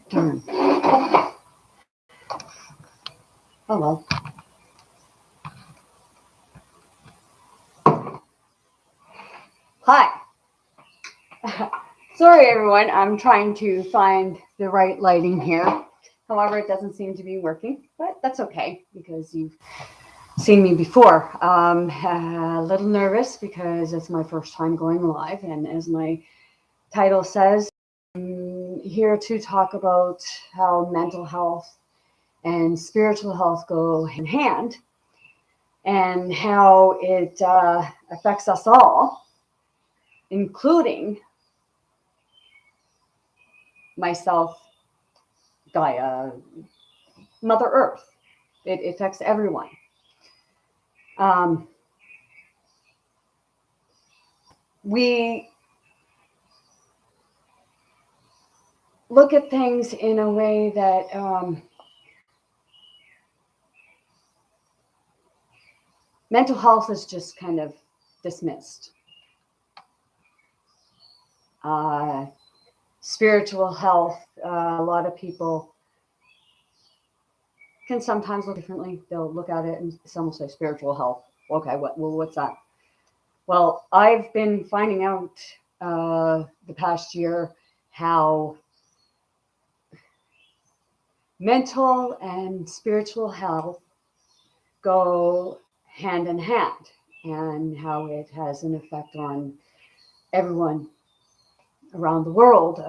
Darn. Oh well. Hi. Sorry, everyone. I'm trying to find the right lighting here. However, it doesn't seem to be working, but that's okay because you've seen me before. A little nervous because it's my first time going live, and as my title says, I'm here to talk about how mental health and spiritual health go hand in hand, and how it affects us all, including myself, Gaia, Mother Earth. It affects everyone. Um, we look at things in a way that mental health is just kind of dismissed. Uh, Spiritual health, a lot of people can sometimes look differently. They'll look at it and some will say spiritual health. Okay, what's that? Well, I've been finding out the past year how mental and spiritual health go hand in hand, and how it has an effect on everyone around the world.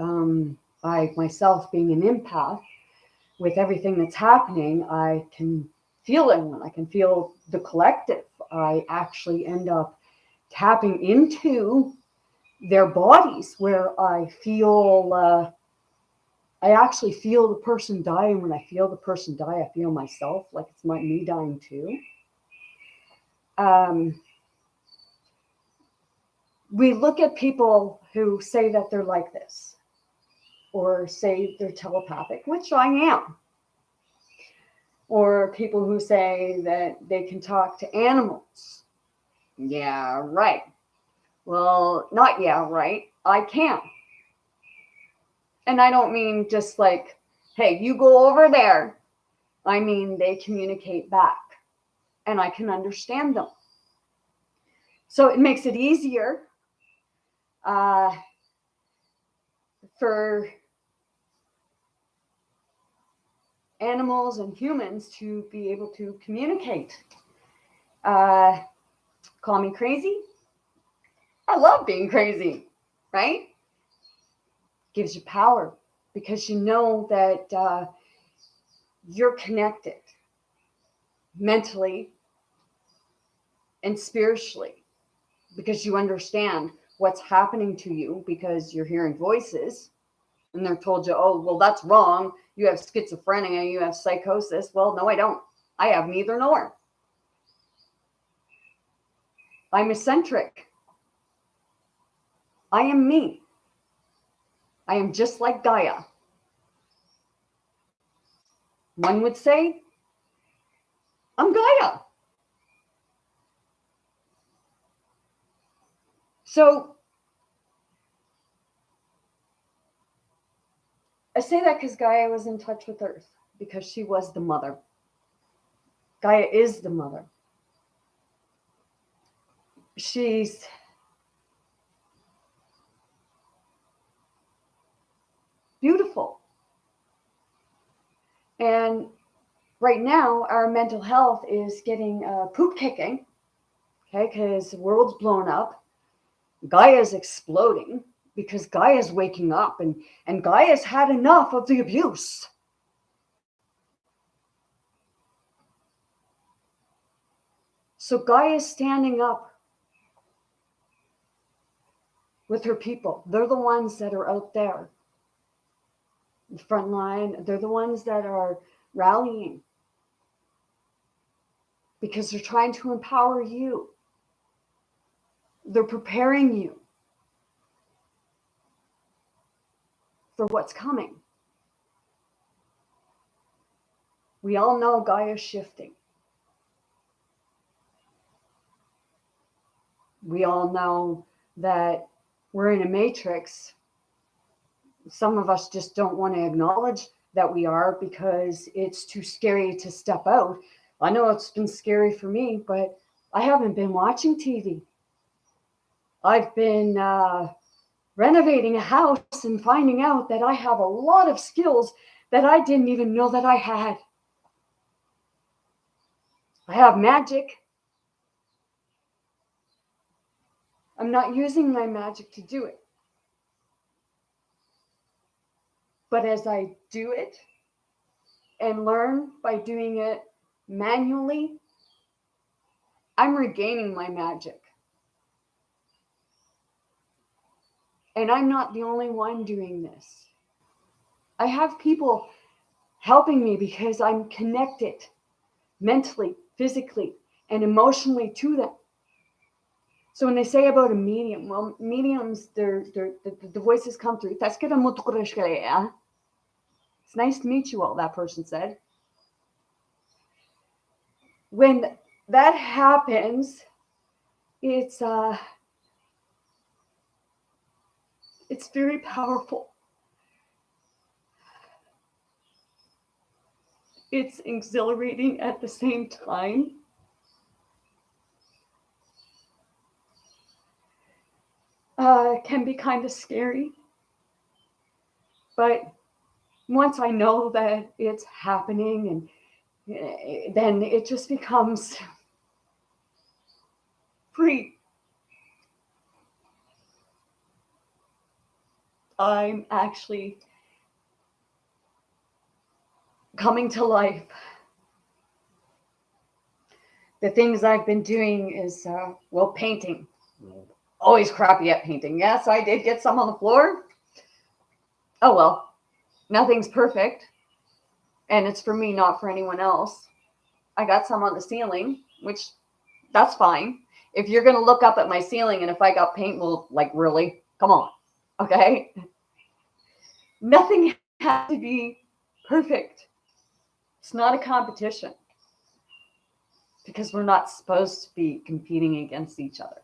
I myself, being an empath, with everything that's happening, I can feel everyone. I can feel the collective. I actually end up tapping into their bodies where I feel, I actually feel the person die. And when I feel the person die, I feel myself, like it's me dying too. We look at people who say that they're like this or say they're telepathic, which I am, or people who say that they can talk to animals. Yeah, right. Well, not yeah, right. I can. And I don't mean just like, hey, you go over there. I mean, they communicate back and I can understand them. So it makes it easier uh, for animals and humans to be able to communicate. Uh, Call me crazy. I love being crazy, right? Gives you power because you know that you're connected mentally and spiritually because you understand what's happening to you because you're hearing voices and they're told you, oh, well, that's wrong. You have schizophrenia, you have psychosis. Well, no, I don't. I have neither nor. I'm eccentric. I am me. I am just like Gaia. One would say, I'm Gaia. So I say that because Gaia was in touch with Earth, because she was the mother. Gaia is the mother. She's beautiful. And right now, our mental health is getting poop kicking, okay, because the world's blown up. Gaia's exploding because Gaia's waking up and Gaia's had enough of the abuse. So Gaia's standing up with her people. They're the ones that are out there, the front line. They're the ones that are rallying because they're trying to empower you. They're preparing you for what's coming. We all know Gaia's shifting. We all know that we're in a matrix some of us just don't want to acknowledge that we are because it's too scary to step out. I know it's been scary for me, but I haven't been watching TV. I've been renovating a house and finding out that I have a lot of skills that I didn't even know that I had. I have magic. I'm not using my magic to do it. But as I do it and learn by doing it manually, I'm regaining my magic. And I'm not the only one doing this. I have people helping me because I'm connected mentally, physically, and emotionally to them. So when they say about a medium, well, mediums, the voices come through. It's nice to meet you all, that person said. When that happens, it's very powerful. It's exhilarating at the same time. It can be kind of scary. But once I know that it's happening, and then it just becomes free. I'm actually coming to life. The things I've been doing is, painting. Always crappy at painting. Yes, I did get some on the floor. Oh well, nothing's perfect. And it's for me, not for anyone else. I got some on the ceiling, which that's fine. If you're going to look up at my ceiling and if I got paint, well, like, really? Come on. Okay? Nothing has to be perfect. It's not a competition because we're not supposed to be competing against each other.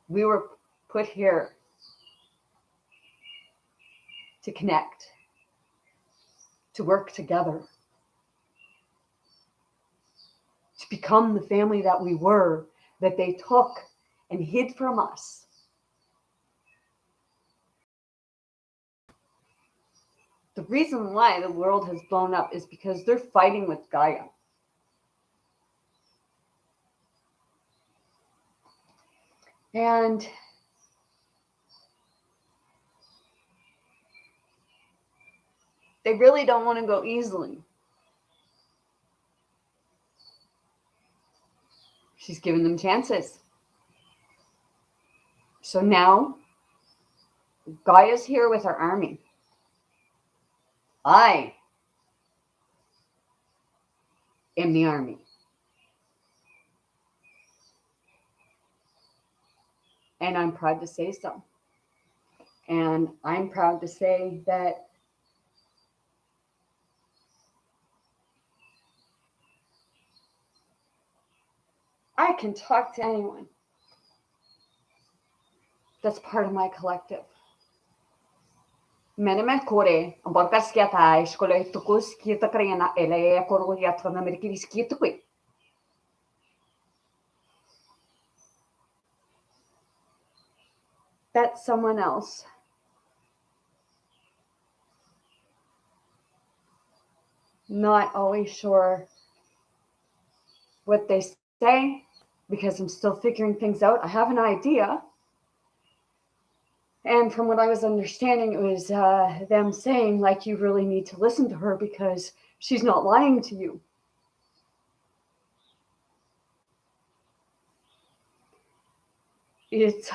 We were put here to connect, to work together, to become the family that we were, that they took and hid from us. The reason why the world has blown up is because they're fighting with Gaia. And they really don't want to go easily. She's given them chances. So now, Gaia's here with her army. I am the army. And I'm proud to say so. And I'm proud to say that I can talk to anyone that's part of my collective. Menemet kore, borkas kiata, iskole tukus kita karena ele koru yatra na merkiris kita kui. That's someone else. Not always sure what they say because I'm still figuring things out. I have an idea. And from what I was understanding, it was them saying, like, you really need to listen to her because she's not lying to you. It's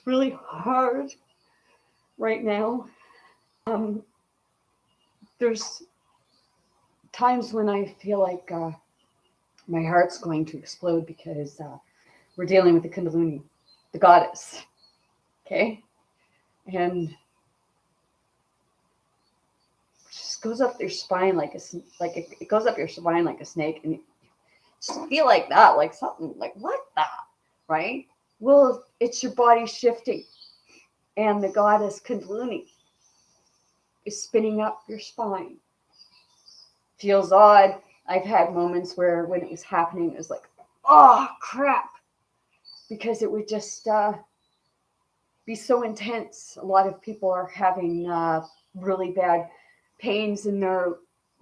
really hard right now. There's times when I feel like my heart's going to explode because we're dealing with the Kundalini, the goddess. Okay? And it just goes up your spine like it goes up your spine like a snake, and you just feel like that, like something like what that, right? Well, it's your body shifting, and the goddess Kundalini is spinning up your spine. Feels odd. I've had moments where when it was happening, it was like, oh, crap. Because it would just be so intense. A lot of people are having really bad pains in their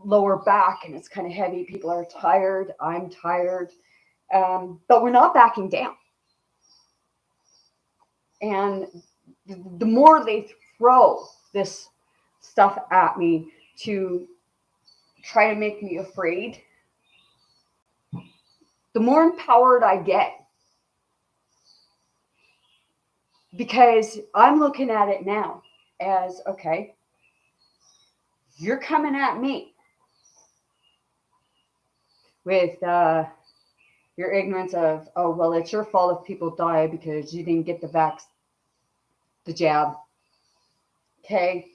lower back, and it's kind of heavy. People are tired. I'm tired. But we're not backing down. And the more they throw this stuff at me to try to make me afraid, the more empowered I get. Because I'm looking at it now as, okay, you're coming at me with your ignorance of, oh, well, it's your fault if people die because you didn't get the jab. Okay.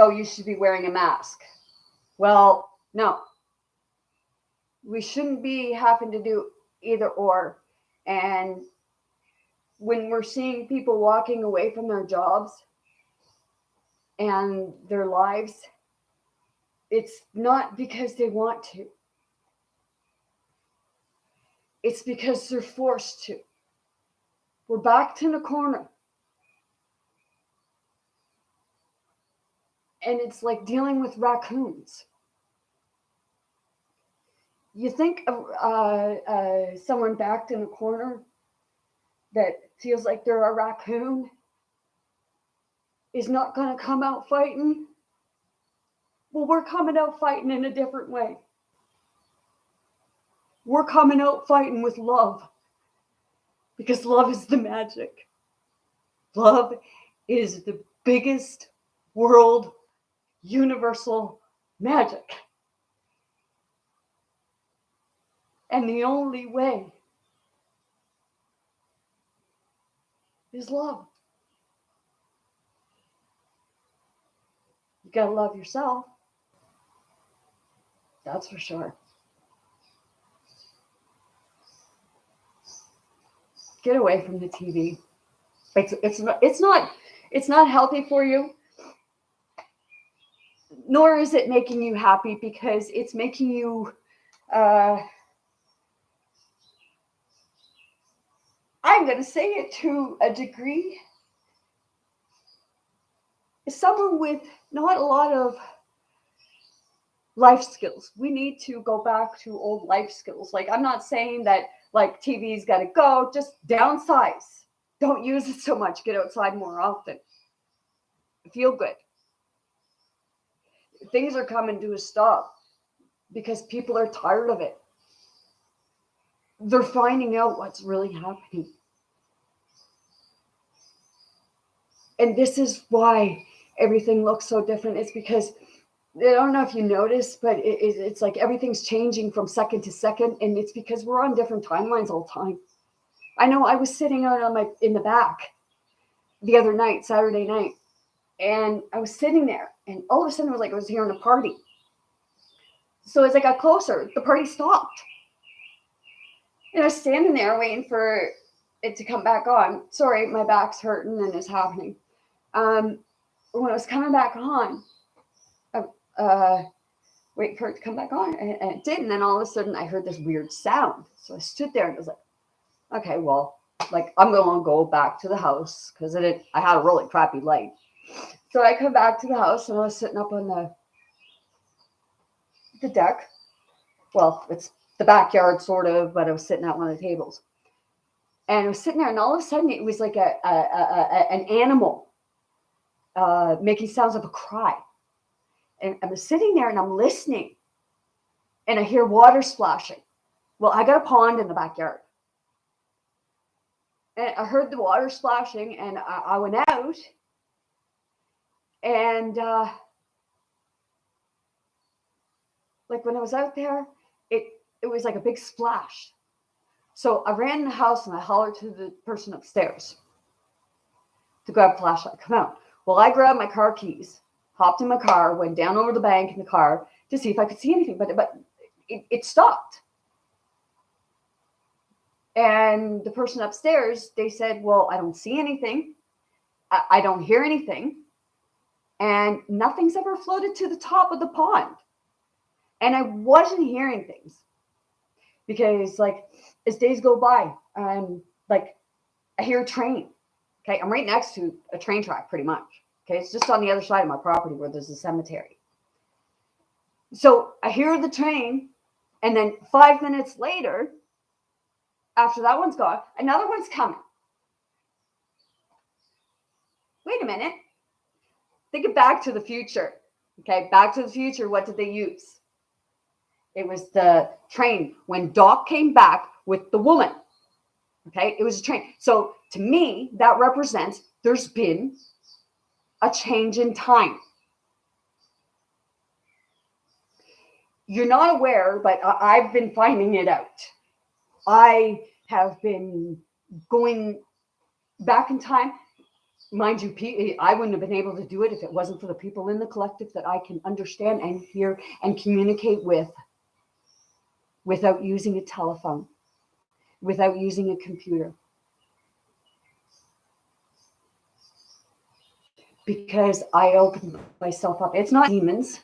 Oh, you should be wearing a mask. Well, no. We shouldn't be having to do either or. And when we're seeing people walking away from their jobs and their lives, it's not because they want to. It's because they're forced to. We're backed in a corner. And it's like dealing with raccoons. You think of someone backed in a corner that feels like they're a raccoon is not going to come out fighting? Well, we're coming out fighting in a different way. We're coming out fighting with love. Because love is the magic. Love is the biggest world universal magic. And the only way is love. You gotta love yourself. That's for sure. Get away from the TV. It's not healthy for you. Nor is it making you happy, because it's making you I'm going to say it to a degree, someone with not a lot of life skills. We need to go back to old life skills. Like, I'm not saying that like TV's got to go, just downsize. Don't use it so much. Get outside more often. Feel good. Things are coming to a stop because people are tired of it. They're finding out what's really happening. And this is why everything looks so different. It's because, I don't know if you noticed, but it's like everything's changing from second to second. And it's because we're on different timelines all the time. I know I was sitting out in the back the other night, Saturday night, and I was sitting there, and all of a sudden it was like I was hearing a party. So as I got closer, the party stopped. And I was standing there waiting for it to come back on. Sorry, my back's hurting and it's happening. When I was coming back on, waiting for it to come back on, and it did. And then all of a sudden I heard this weird sound. So I stood there and I was like, okay, well, like, I'm going to go back to the house because I had a really crappy light. So I come back to the house and I was sitting up on the deck. Well, it's the backyard sort of, but I was sitting at one of the tables. And I was sitting there, and all of a sudden it was like an animal making sounds of a cry. And I was sitting there and I'm listening, and I hear water splashing. Well, I got a pond in the backyard. And I heard the water splashing, and I went out, and like when I was out there, it was like a big splash. So I ran in the house and I hollered to the person upstairs to grab a flashlight, come out. Well, I grabbed my car keys, hopped in my car, went down over the bank in the car to see if I could see anything, but it stopped. And the person upstairs, they said, well, I don't see anything. I don't hear anything. And nothing's ever floated to the top of the pond. And I wasn't hearing things because, like, as days go by, like, I hear a train. Okay, I'm right next to a train track, pretty much. Okay, it's just on the other side of my property where there's a cemetery. So I hear the train, and then 5 minutes later, after that one's gone, another one's coming. Wait a minute. Think of Back to the Future. Okay, Back to the Future, what did they use? It was the train when Doc came back with the woman. Okay, it was a train. So to me, that represents there's been a change in time. You're not aware, but I've been finding it out. I have been going back in time. Mind you, I wouldn't have been able to do it if it wasn't for the people in the collective that I can understand and hear and communicate with without using a telephone, without using a computer. Because I opened myself up. It's not demons.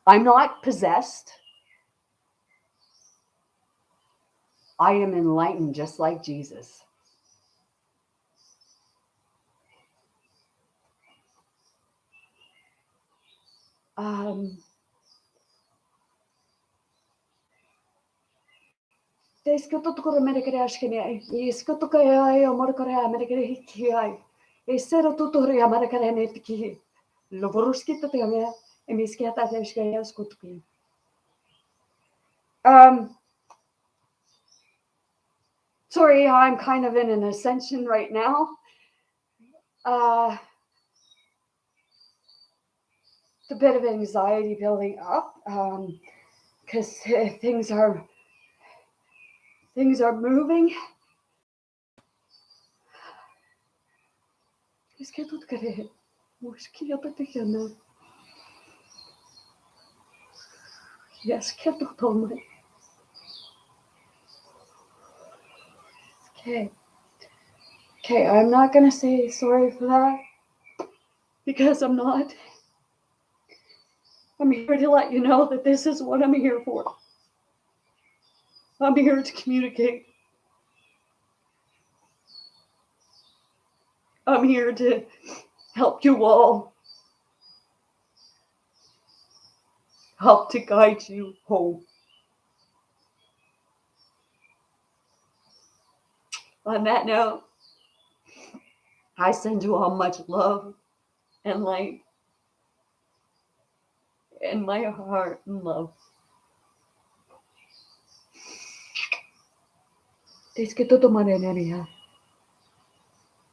I'm not possessed. I am enlightened just like Jesus. Sorry, I'm kind of in an ascension right now. It's a bit of anxiety building up because things are moving. Yes, okay, I'm not gonna say sorry for that because I'm not. I'm here to let you know that this is what I'm here for. I'm here to communicate. I'm here to help you all. Help to guide you home. On that note, I send you all much love and light and my heart and love.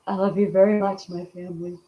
I love you very much, my family.